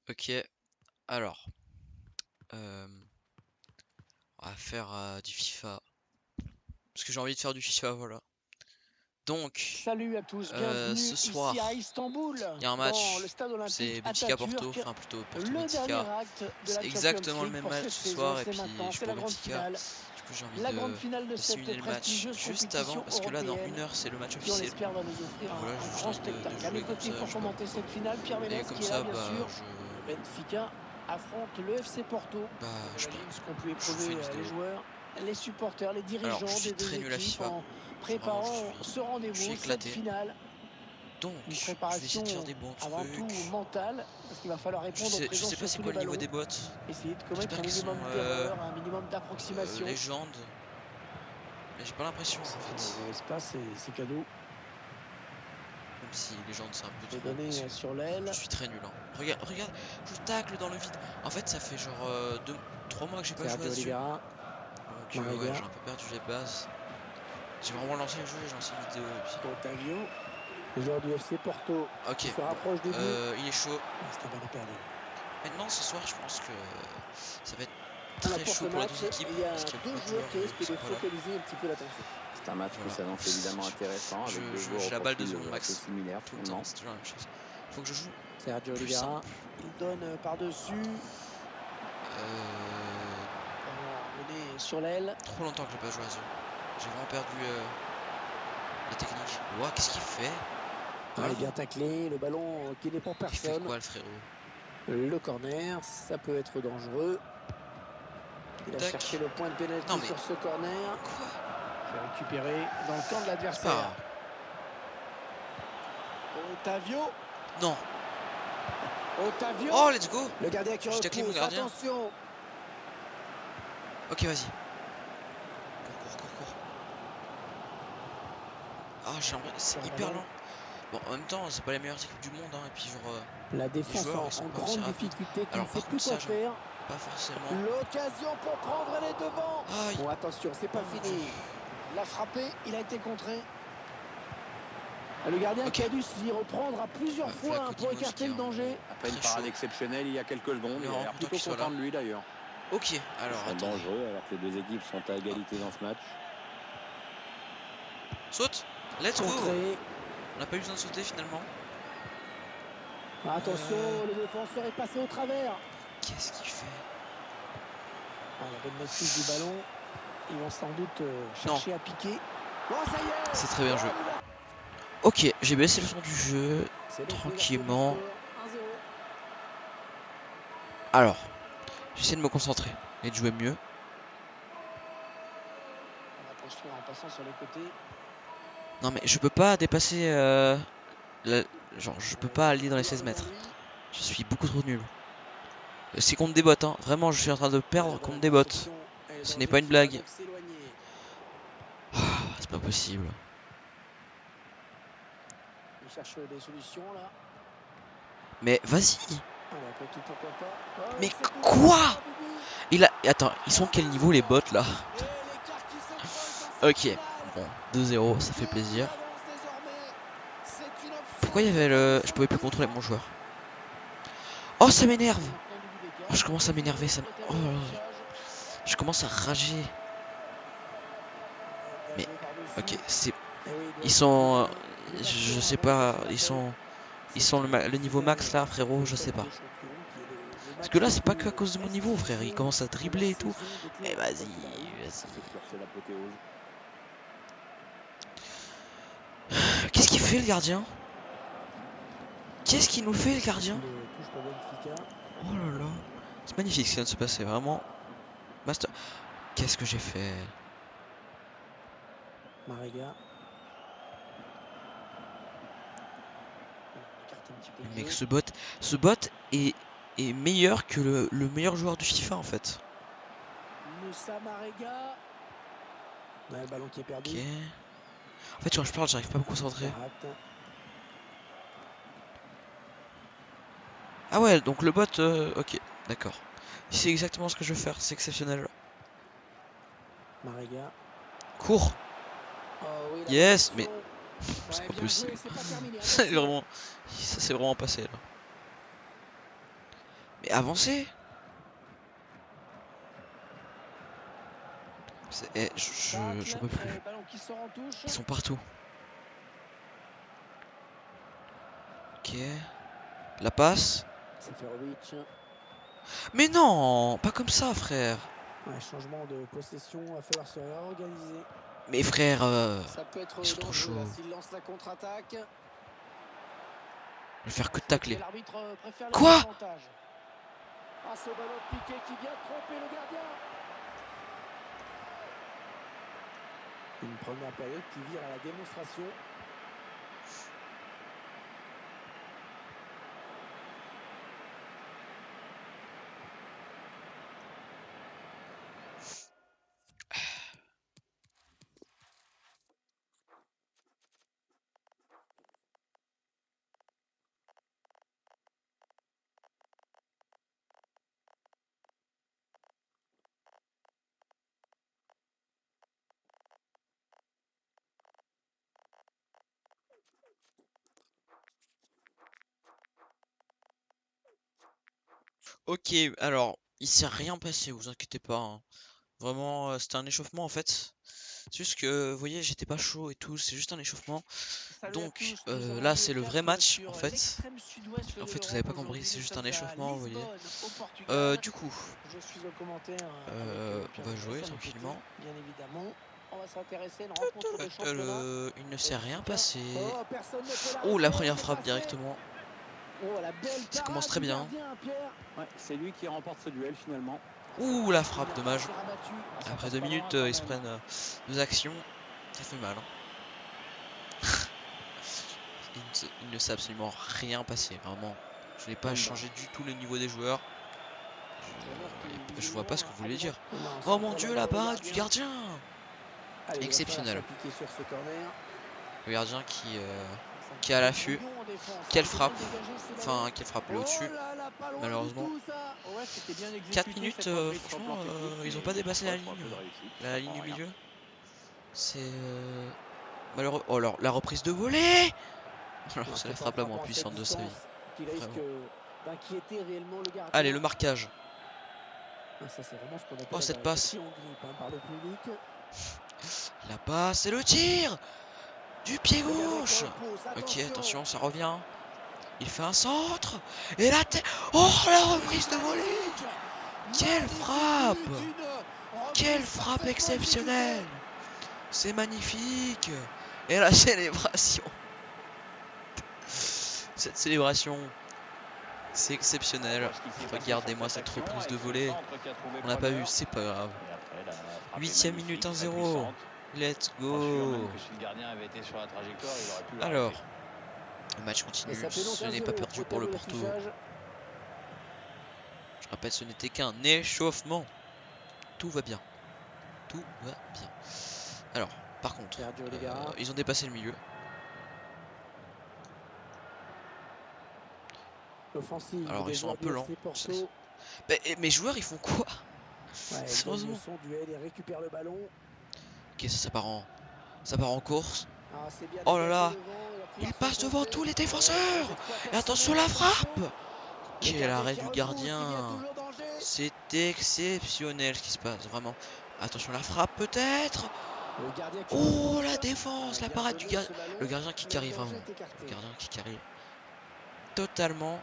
Ok, alors, euh, on va faire du FIFA. Parce que j'ai envie de faire du FIFA, voilà. Donc, Salut à tous, bienvenue ce soir, ici à Istanbul, il y a un dans le match. stade olympique C'est Benfica Porto, Atatürk. enfin plutôt Porto Le dernier Benfica. acte de C'est la Champions exactement le League même pour match cette ce saison, soir. Et c'est puis, maintenant, je suis c'est pour la grande Benfica. finale. Du coup, j'ai envie La grande de finale de simuler cette le match prestigieuse juste avant. compétition Parce que là, dans européenne une heure, c'est le match qui, on officiel. l'espère, va nous offrir Donc voilà, j'ai un juste grand envie de spectacle. À mes jouer comme côtés ça, pour je sais pas commenter pourquoi. cette finale, Pierre Et Ménès comme qui est là, ça, bien bah, sûr. Le Benfica affronte le FC Porto. bah, On je sais pas. imagine ce qu'ont pu Je vous fais éprouver une les vidéo. joueurs, les supporters, les Alors, je dirigeants suis des deux très nul à équipes FIFA. en Vraiment, préparant ce je suis rendez-vous, cette éclaté. finale. Une Donc, je vais essayer de faire préparation des bons avant tout trucs. mentale, parce qu'il va falloir répondre Je présent sais pas sur c'est tous les quoi le niveau ballons, des bots. essayer de commettre J'espère un qu'ils sont minimum d'erreurs, un minimum d'approximation. légendes. Mais j'ai pas l'impression Si en tu fait. ne laisses pas, c'est cadeau. Même si légende c'est un peu C'est trop parce donné que sur je l'aile. suis très nul. Hein. Regarde, regarde, je tacle dans le vide. En fait, ça fait genre 3 mois que j'ai pas joué à Sergio ce jeu. Oliveira, Donc ouais, Marega, j'ai un peu perdu les bases. J'ai vraiment lancé le jeu, j'ai lancé une vidéo et puis... Otavio, le joueur du FC Porto qui Ok, se bon, rapproche du but. il est chaud. C'est un ballon perdu. Maintenant, ce soir, je pense que ça va être Alors très pour ce chaud pour les match, deux équipes il y a parce qu'il y a deux beaucoup de joueurs joueurs qui risquent qui de sont pas là. focaliser un petit peu l'attention. C'est un match qui Voilà. s'annonce évidemment intéressant avec deux joueurs J'ai au la balle de profil zone assez max. similaires Tout le temps, finalement. c'est toujours la même chose. Faut que je joue Sergio plus Oliveira, simple. il donne par-dessus. Euh, Mené sur l'aile. Trop longtemps que j'ai pas joué à ce jeu. J'ai vraiment perdu la technique. Ouah, qu'est-ce qu'il fait? Il est bien taclé, le ballon qui n'est pour Il fait personne. quoi le frérot? Le corner, ça peut être dangereux. Il a Tac. cherché le point de pénalty Non, mais... sur ce corner. Quoi? C'est récupéré dans le camp de l'adversaire. Otavio. Non. Otavio. Oh, let's go. Le gardien qui J'ai taclé mon repousse, gardien. attention. Ok, vas-y. Cours. Ah, j'ai l'impression c'est hyper lent. Bon, en même temps, c'est pas les meilleures équipes du monde, hein. Et puis genre... La défense joueurs, ils sont en pas aussi grande rapides. difficulté, qui ne Alors, sait par plus contre, quoi ça, j'aime faire. pas forcément. L'occasion pour prendre les devants. Aïe. Bon, attention, c'est pas Oh, mon fini. Dieu. Il a frappé, il a été contré. Le gardien qui a dû s'y reprendre à plusieurs fois pour écarter le danger. Après une parade exceptionnelle il y a quelques secondes, il a l'air plutôt content de lui d'ailleurs. Ok, alors Ils sont dangereux alors que les deux équipes sont à égalité dans ce match. Saute. Let's go. Contré. On n'a pas eu besoin de sauter finalement. Attention, le défenseur est passé au travers. Qu'est-ce qu'il fait? La bonne maîtrise du ballon. Ils vont sans doute chercher à piquer. Bon, ça y est. C'est très bien joué. Ok, j'ai baissé le son du jeu tranquillement. Alors, j'essaie de me concentrer et de jouer mieux. On va construire en passant sur les côtés. Non mais je peux pas dépasser genre je peux pas aller dans les 16 mètres. Je suis beaucoup trop nul. C'est contre des bots, hein. Vraiment, je suis en train de perdre contre des bots. Ce n'est pas une blague. Ah, c'est pas possible. Il cherche des solutions là. Mais vas-y. Mais Mais quoi? Attends, ils sont quel niveau les bots là? Ok, bon, 2-0, ça fait plaisir. Pourquoi il y avait le... Je pouvais plus contrôler mon joueur. Oh, ça m'énerve. Oh, je commence à m'énerver, ça... Oh, je commence à rager. Mais, ok, c'est... Ils sont... je sais pas, ils sont le niveau max là, frérot, je sais pas. Parce que là, c'est pas que à cause de mon niveau, frère. Il commence à dribbler et tout. Eh, vas-y. Qu'est-ce qu'il fait, le gardien? Qu'est-ce qu'il nous fait, le gardien? Oh là là. C'est magnifique ce qui vient de se passer, vraiment. Master. Qu'est-ce que j'ai fait? Marega. Mec, ce bot est meilleur que le meilleur joueur du FIFA en fait. Moussa Marega. Le ballon qui est perdu. Ok. En fait, quand je parle, j'arrive pas à me concentrer. Ah ouais, donc le bot, ok, d'accord. C'est exactement ce que je veux faire, c'est exceptionnel. Marega. Cours. Oh, oui, yes, mais c'est ouais, pas bien possible. joué, c'est pas terminé. C'est vraiment, ça s'est vraiment passé là. Mais avancez. Je peux plus. Ils sont partout. Ok. La passe. Mais non, pas comme ça, frère. Un changement de possession, il va falloir se réorganiser. Mais frère, Ça peut être ils sont trop dangereux, là, chauds. s'il lance la contre-attaque. Je vais faire que de tacler. L'arbitre préfère Quoi? l'avantage. Ah, ce ballon piqué qui vient tromper le gardien. Une première période qui vire à la démonstration. Ok, alors, il s'est rien passé, vous inquiétez pas, hein. Vraiment, c'était un échauffement en fait. C'est juste que, vous voyez, j'étais pas chaud et tout, c'est juste un échauffement. Donc, là, c'est le vrai match en fait. En fait, vous avez pas compris, c'est juste un échauffement, vous voyez. Du coup, Je suis au commentaire on va jouer tranquillement. bien évidemment. On va s'intéresser à une rencontre de championnat. Il ne s'est rien passé. Oh, personne ne peut Oh, la l'arrêter, première il est frappe passé. directement. Oh, la belle Ça commence parade très du bien. gardien, Pierre. Ouais, c'est lui qui remporte ce duel finalement. Ouh, la frappe, dommage. Il s'est rabattu. Après 2 minutes, ils se prennent 2 actions. Ça fait mal. Hein. Il ne s'est absolument rien passé, vraiment. Je n'ai pas changé du tout le niveau des joueurs. Je vois pas ce que vous voulez dire. Oh mon dieu, la parade du gardien! Exceptionnel. Le gardien qui est à l'affût. Quelle frappe! Enfin, quelle frappe, il est au-dessus. Malheureusement. 4 minutes, franchement, ils ont pas dépassé la ligne. La ligne du milieu. C'est malheureux. Oh, alors, la reprise de volée! Alors, c'est la frappe la moins puissante de sa vie. Vraiment. Allez, le marquage. Oh, cette passe. La passe et le tir du pied gauche. Ok, attention, ça revient. Il fait un centre. Et la tête. Oh, la reprise de volée. Quelle frappe! Quelle frappe exceptionnelle! C'est magnifique! Et la célébration! Cette célébration, c'est exceptionnel. Regardez-moi cette reprise de volée. On n'a pas vu, c'est pas grave. 8ème minute 1-0. Let's go! Alors, le match continue. Ce n'est pas perdu pour le Porto. Je rappelle, ce n'était qu'un échauffement. Tout va bien. Tout va bien. Alors, par contre, ils ont dépassé le milieu. Alors, ils sont un peu lents. Mes joueurs, ils font quoi? Sérieusement. Ok, ça part en course. Oh là là. Il passe devant tous les défenseurs. Et attention, la frappe. Quel arrêt du gardien. C'est exceptionnel ce qui se passe, vraiment. Attention, la frappe peut-être. Oh, la défense, la parade du gardien. Le gardien qui arrive vraiment. Le gardien qui arrive. Totalement.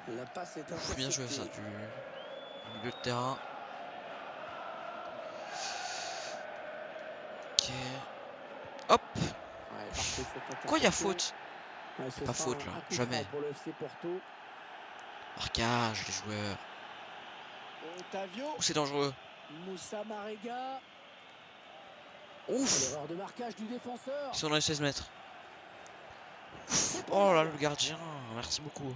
Ouf, bien joué ça, du milieu de terrain. Ok. Hop. Quoi, il y a faute? Pas faute là, jamais. Marquage, les joueurs. Ouh, c'est dangereux. Ouf. Ils sont dans les 16 mètres. Oh là, le gardien, merci beaucoup.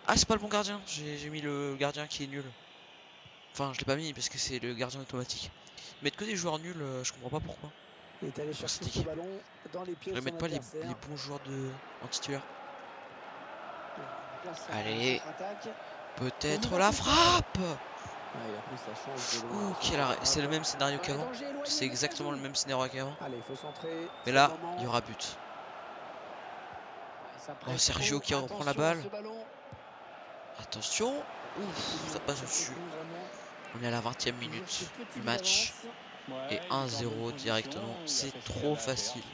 Ah, c'est pas le bon gardien, j'ai mis le gardien qui est nul. Enfin, je l'ai pas mis parce que c'est le gardien automatique. Mettre que des joueurs nuls, je comprends pas pourquoi. Je vais mettre pas les bons joueurs en titulaire. Allez, peut-être la frappe. Ouh, quel arrêt. C'est le même scénario qu'avant. C'est exactement le même scénario qu'avant. Mais là, il y aura but. Oh, Sergio qui reprend la balle. Attention. Ouf, ça passe dessus. On est à la 20e minute du match. Et 1-0 directement. C'est trop facile.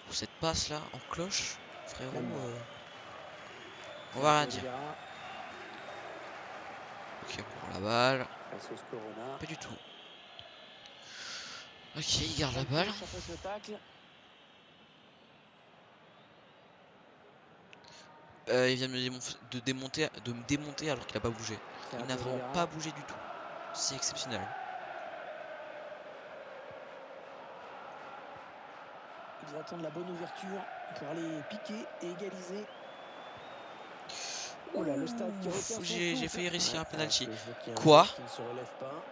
Pour cette passe là en cloche, frérot, on va rien dire. Ok, on prend la balle. Pas du tout. Ok, il garde la balle. Il vient de me démonter alors qu'il a pas bougé. Il n'a vraiment pas bougé du tout. C'est exceptionnel. Ils attendent la bonne ouverture pour aller piquer et égaliser. Oh là, le stade qui retient son j'ai failli réussir un penalty. Qui Quoi? ne se relève pas.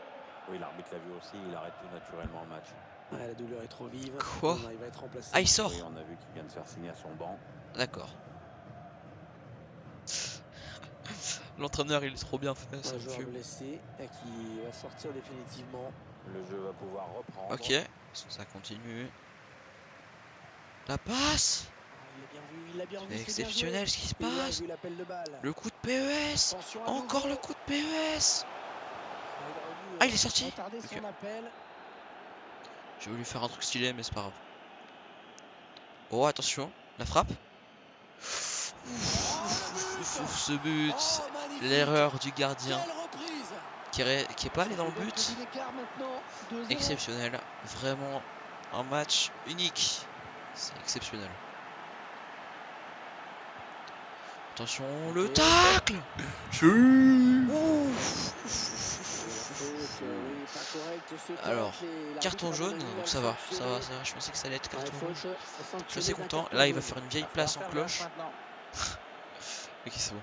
Oui, l'arbitre l'a vu aussi, il arrête tout naturellement le match. Ouais, la douleur est trop vive. Quoi? Il va être remplacé. Ah, il sort. Oui, on a vu qu'il vient de faire signer à son banc. D'accord. L'entraîneur, il est trop bien fait. Un joueur blessé qui va sortir définitivement. Le jeu va pouvoir reprendre. Ok, ça continue. La passe. Il l'a bien vu. C'est exceptionnel ce qui se passe. De le coup de PES. Encore le coup de PES. Ah, il est sorti. Okay. J'ai voulu faire un truc stylé, mais c'est pas grave. Oh, attention, la frappe. Ce but, l'erreur du gardien qui est pas allé dans le but. Exceptionnel, vraiment un match unique. C'est exceptionnel. Attention, le tacle. Alors, carton jaune, donc ça va. Je pensais que ça allait être carton rouge. Je suis assez content. Là, il va faire une vieille place en cloche. Ok, c'est bon.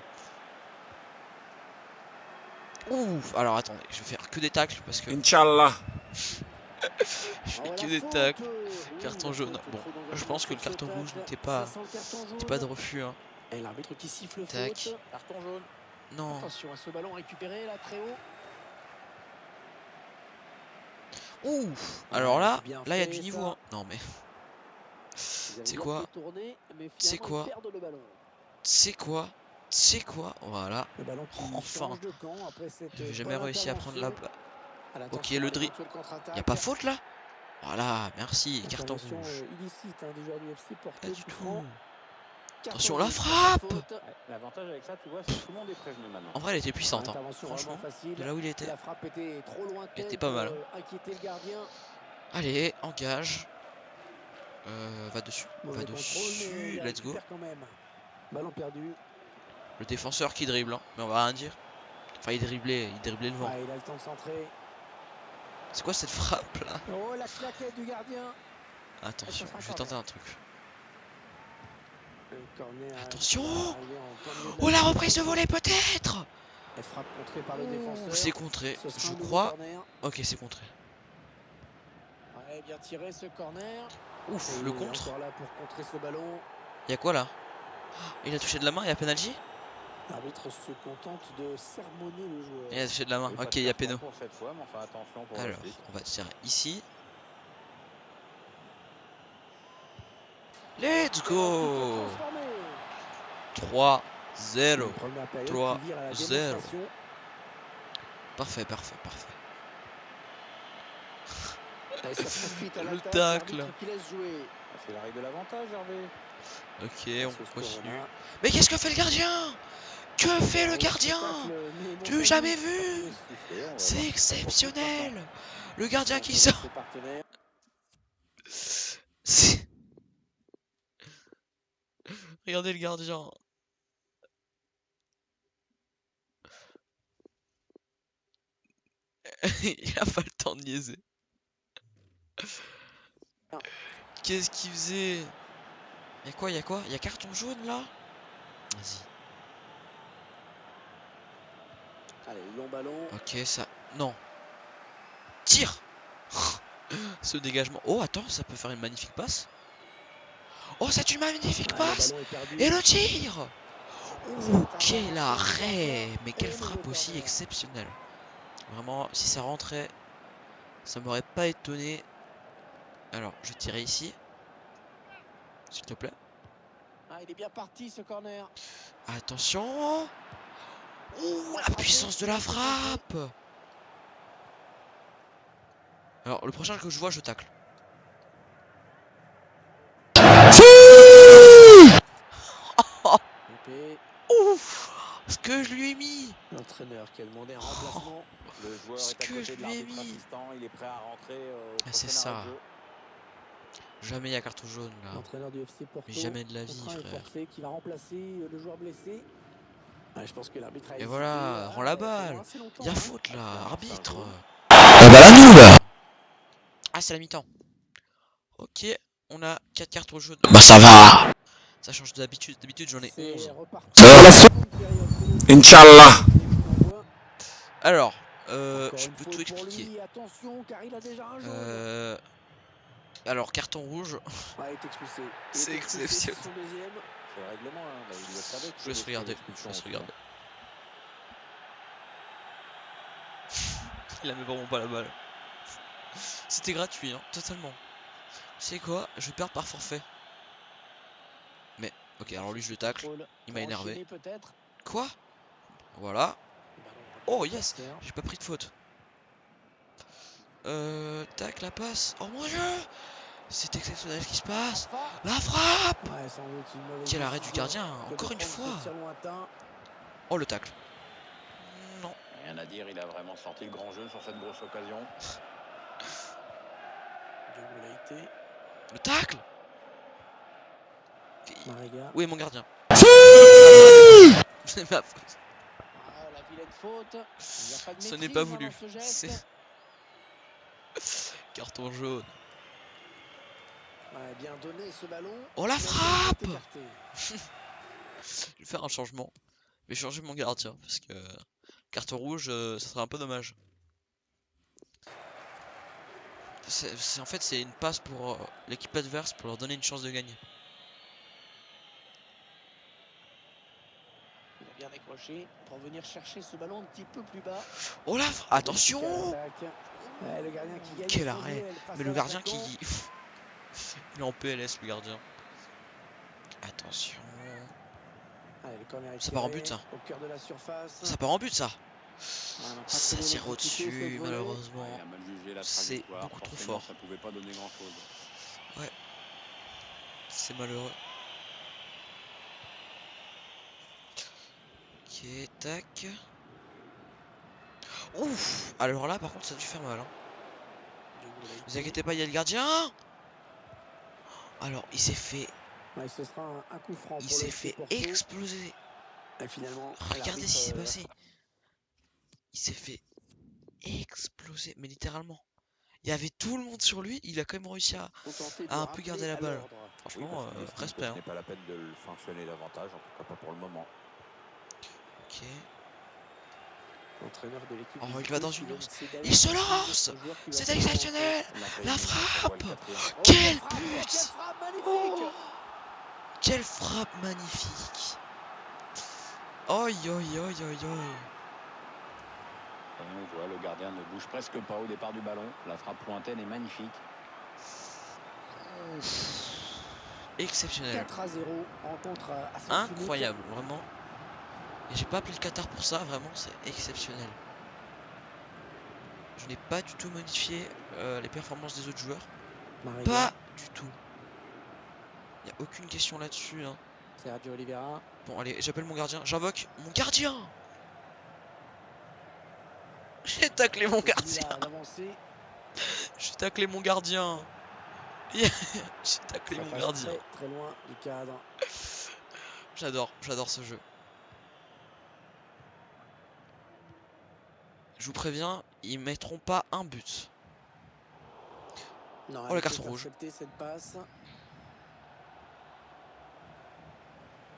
Ouf, alors attendez, je vais faire que des tacles parce que. Inch'Allah. Je fais que des tacles. Carton jaune. Bon, je pense que le carton rouge n'était pas de refus. Hein. Et l'arbitre qui siffle tac. Faute. Carton jaune. Non. Attention à ce ballon récupéré là très haut. Ouf. Alors là, il y a du niveau. Hein. Non mais. C'est quoi? C'est quoi? C'est quoi? Voilà. Enfin. J'ai jamais réussi à prendre la balle. Ok, le dribble. Y a pas faute là? Voilà, merci. Carton rouge. Pas du tout. Attention, la frappe! L'avantage avec ça, tu vois, c'est que tout le monde est prévenu maintenant. En vrai, elle était puissante. Hein. Franchement, de là où il était. Il était pas mal. Allez, engage. Va dessus. Va dessus. Let's go. Ballon perdu. Le défenseur qui dribble, hein. Mais on va rien dire. Enfin, il driblait le vent. Il a le temps de centrer. C'est quoi cette frappe là? Oh, la claquette du gardien. Attention, je vais tenter un truc. Attention. Oh, la reprise de volée peut-être. Ou c'est contré, je crois. Ok, c'est contré. Ouais, bien tiré ce corner. Ouf, le contre. Là pour contrer ce ballon. Il y a quoi là? Il a touché de la main, il y a penalty? L'arbitre se contente de sermonner le joueur. Il a touché de la main, ok, il y a péno. Alors, on va tirer ici. Let's go. 3-0. 3-0. Parfait. Le tacle. C'est l'arrêt de l'avantage, Hervé. Ok, on continue. Mais qu'est-ce que fait le gardien? Que fait le gardien? Tu l'as jamais vu? C'est exceptionnel. Le gardien qui sort. Regardez le gardien. Il a pas le temps de niaiser. Qu'est-ce qu'il faisait? Y'a quoi? Y'a carton jaune là? Vas-y. Allez, long ballon. Ok, ça. Non. Tire. Ce dégagement. Oh, attends, ça peut faire une magnifique passe. Oh, c'est une magnifique passe. Et le tir. Oh, quel arrêt. Mais quelle frappe aussi exceptionnelle. Vraiment, si ça rentrait, ça m'aurait pas étonné. Alors, je vais tirer ici. S'il te plaît. Ah, il est bien parti ce corner. Attention. Oh, la puissance de la frappe. Alors, le prochain que je vois, je tacle. Ouf, ce que je lui ai mis. L'entraîneur qui a demandé un remplacement. Le joueur Ce est à que côté je de lui ai l'arbitre mis. assistant. Il est prêt à rentrer au C'est prochain arrêt ça. de jeu. Jamais il y a carton jaune là. L'entraîneur du FC Porto. Mais jamais de la vie, contraint et frère. forcé, qui va remplacer le joueur blessé. Je pense que l'arbitre a Et hésité. voilà, rends la balle. Il y a Hein. faute là, arbitre. Ah, c'est la mi-temps. Ok, on a 4 cartons jaunes. Bah ça va. Ça change d'habitude. D'habitude, j'en ai 11. Ça va la suite. Inch'Allah. Alors, Encore je une peux faute tout pour expliquer. lui. Attention, car il a déjà un jaune. Alors, carton rouge. Ah, il est expulsé. C'est exceptionnel. Son deuxième. C'est le règlement. Hein. Bah, il le savait. Je laisse regarder. Je laisse regarder. Il a même vraiment pas la balle. C'était gratuit, hein, totalement. C'est quoi? Je vais perdre par forfait. Mais, ok, alors lui je le tacle. Il m'a énervé. Quoi? Voilà. Oh yes! J'ai pas pris de faute. Tac, la passe. Oh mon dieu! C'est exceptionnel ce qui se passe. La frappe! Quel arrêt du gardien, encore une fois. Oh, le tacle. Non. Rien à dire, il a vraiment sorti le grand jeu sur cette grosse occasion. Le tacle! Où est mon gardien? C'est ma faute. Ce n'est pas voulu. C'est carton jaune. Bien donné ce ballon. Oh la frappe! Je vais faire un changement. Je vais changer mon gardien parce que carton rouge, ça serait un peu dommage. En fait, c'est une passe pour l'équipe adverse pour leur donner une chance de gagner. Il a bien décroché pour venir chercher ce ballon un petit peu plus bas. Oh la attention! Le gardien qui gagne. Quel arrêt! Mais le gardien qui... Il est en PLS le gardien. Attention. Ça part en but ça. Au cœur de la surface. Ça part en but ça. Ça tire au-dessus malheureusement. C'est beaucoup trop fort. Ça pouvait pas donner grand chose. Ouais. C'est malheureux. Ok, tac. Ouf. Alors là par contre ça a dû faire mal. Hein. Vous inquiétez pas, il y a le gardien. Alors il s'est fait... Ouais, ce sera un coup franc. Il s'est fait exploser. Finalement, regardez ce qui s'est passé. Il s'est fait exploser, mais littéralement. Il y avait tout le monde sur lui, il a quand même réussi à un peu garder la balle. Franchement, respect. Ce n'est pas la peine de le sanctionner davantage, en tout cas pas pour le moment. Ok. L'entraîneur de l'équipe. Oh, il va dans une lance. Il se lance. C'est exceptionnel. La frappe. Quel but. Oh. Quelle frappe magnifique. Oi oi oi oi oi. On voit le gardien ne bouge presque pas au départ du ballon. La frappe lointaine est magnifique. Exceptionnel. 4-0, rencontre incroyable, vraiment. Et j'ai pas appelé le Qatar pour ça, vraiment, c'est exceptionnel. Je n'ai pas du tout modifié les performances des autres joueurs. Pas du tout. Il n'y a aucune question là-dessus. Hein. Sergio Oliveira. Bon, allez, j'appelle mon gardien. J'invoque mon gardien. J'ai taclé mon gardien. J'ai taclé mon gardien. J'ai taclé mon gardien. Très loin du cadre. J'adore ce jeu. Je vous préviens, ils mettront pas un but. Non, oh, le carton rouge. Cette passe.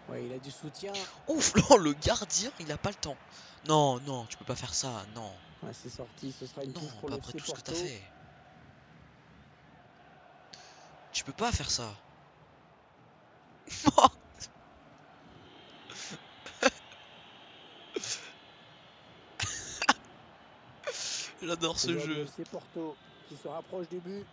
Ouais, il a du soutien. Ouf, non, le gardien, il a pas le temps. Non, non, tu peux pas faire ça, non. Ouais, c'est sorti, ce sera une touche pour pas le après tout FC ce que t'as Porto. fait. Tu peux pas faire ça. J'adore ce jeu. C'est Porto qui se rapproche du but.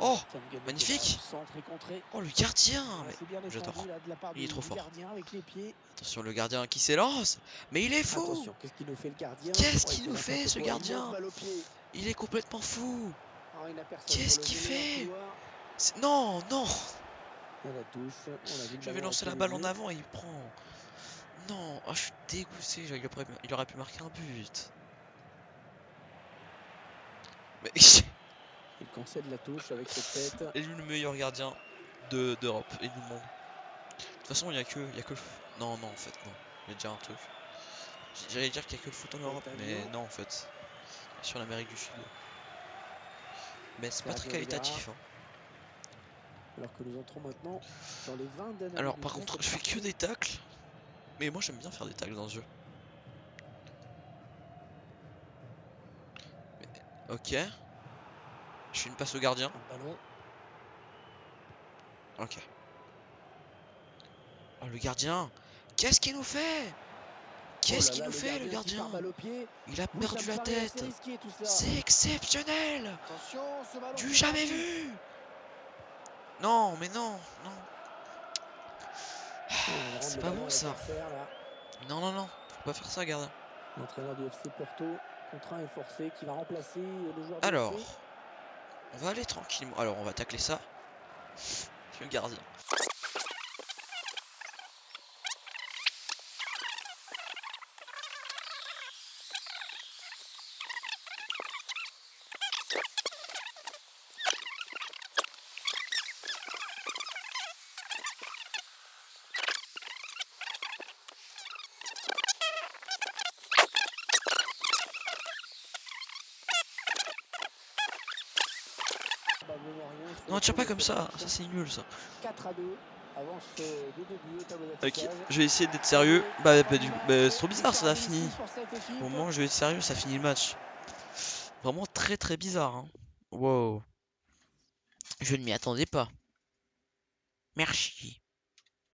Oh, Comme gagne de magnifique. terrain, le centre est contré. Oh, le gardien. Ah, Mais c'est bien défendu, j'adore. là, de la part Il est du trop fort. gardien avec les pieds. Attention, le gardien qui s'élance. Mais il est fou. Attention, qu'est-ce qu'il nous fait le gardien? Qu'est-ce Ouais, il qu'il fait nous fait, n'importe ce quoi, il gardien? monte balle au pied. Il est complètement fou. Ah, il n'a personne Qu'est-ce pour le qu'il gêner en fait? couloir. Non, non. Et la touche, on a vu le J'avais ballon a lancé été la balle en dévié. avant et il prend. Non, ah, je suis dégoûté. Il aurait pu marquer un but. Mais Il concède la touche avec cette tête. il est le meilleur gardien d'Europe et du monde. De toute façon, il y a que. Non, non, en fait, non. Il y a déjà un truc. J'allais dire qu'il y a que le foot en Europe, mais non, en fait. Sur l'Amérique du Sud. Mais c'est pas très qualitatif. Hein. Alors que nous entrons maintenant dans les 20 dernières Alors, minutes par de contre, cette je fais que partie. des tacles. Mais moi, j'aime bien faire des tacles dans ce jeu. Mais, ok. Je fais une passe au gardien. Un ballon. Ok. Oh, le gardien. Qu'est-ce qu'il nous fait? Qu'est-ce qu'il nous fait, le gardien? Il a perdu la tête. C'est exceptionnel. Attention, ce ballon Du jamais vu. Non, mais non, non. C'est pas bon ça. Non, non, non. Faut pas faire ça, gardien. L'entraîneur du FC Porto, contraint et forcé, qui va remplacer le joueur. Alors, on va aller tranquillement. Alors, on va tacler ça. Le gardien. Non, tire pas comme ça c'est nul ça. 4-2, avance de début au tableau Ok, d'affichage. je vais essayer d'être sérieux. Bah c'est trop bizarre, ça a fini. Au moment où je vais être sérieux, ça finit le match. Vraiment très très bizarre. Hein. Wow. Je ne m'y attendais pas. Merci.